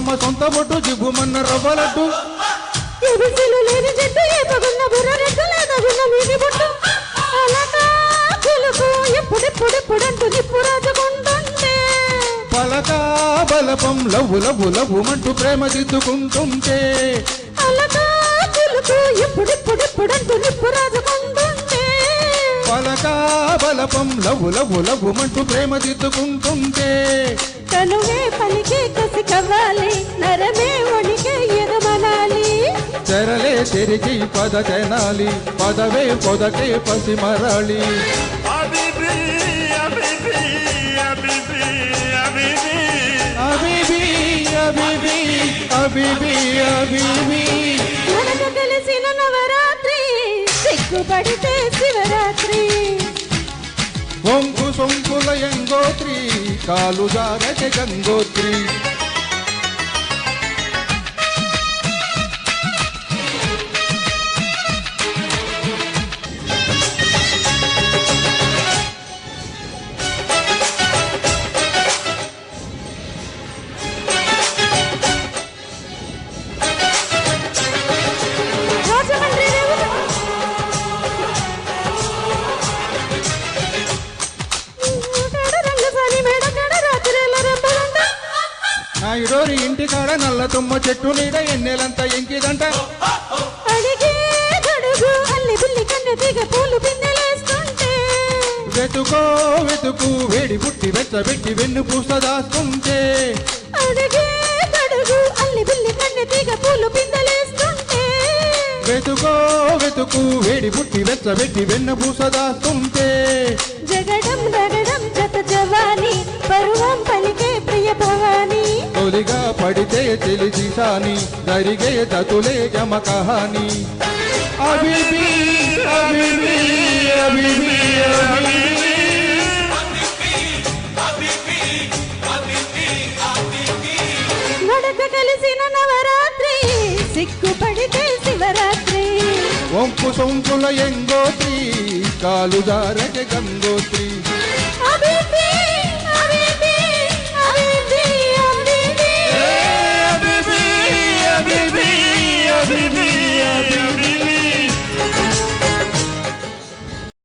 అమ్మ సొంత బొట్టు జిబ్బుమన్న రవ్వలట్టు ఎబిసిలు లేని జట్టు ఏపగున్న బుర్ర రెట్టు లేదగున్న మీది బొట్టు అలకా కులుకు ఎప్పుడెప్పుడెప్పుడంటూ నిప్పు రాజుకుంటుంటే పలకా బలపం లవ్వు లవ్వు లవ్వుమంటూ ప్రేమ దిద్దుకుంటుంటే అలకా కులుకు ఎప్పుడెప్పుడెప్పుడంటూ నిప్పు రాజుకుంటుంటే పలకా బలపం లవ్వు లవ్వు లవ్వుమంటూ ప్రేమ దిద్దుకుంటుంటే తనువే పలికే కసి కవ్వాలి నరమే వణికే ఎదమనాలి తెరలే తిరిగి పద తెనాలి పదవే పొదకే పసి Murali habibi habibi habibi habibi అబీబీ అబీబీ అబీబీ అబీబీ మనకు కలిసిన నవరాత్రి సిగ్గుపడితే శివరాత్రి ఒంకు సొంకుల ఎంగోత్రి కాలు జారకే గంగోత్రి రాజమండ్రి రేవుల రంగసాని మేడ కడ రాత్రిల రంబలంట నా ఇడోరి ఇంటికాడ నల్ల తుమ్మ చెట్టు నీడ ఎన్నెలంతా ఎంకిదంట అడిగే గడుగు అల్లి బిల్లి కన్నె దిగ పూలు బిన్నెలేస్తుంటే వెతుకో వెతుకు వేడి పుట్టి వెచ్చబెట్టి వెన్ను పూస దాస్తుంటే అడిగే గడుగు అల్లి బిల్లి కన్నె దిగ పూలు బిన్నెలేస్తుంటే వెతుకో వెతుకు వేడి పుట్టి వెచ్చబెట్టి వెన్ను పూస దాస్తుంటే జగడం రగడం జత జవాని పరువం పలికే ప్రియ భవాని తొలిగా పడితే తెలిసి సాని జరిగే తతులే గమకహాని అబీబీ అబీబీ అబీబీ నడక కలిసిన నవరాత్రి సిగ్గుపడితే శివరాత్రి వంపు సొంపుల ఎంగోత్రి కాలు జారకే గంగోత్రి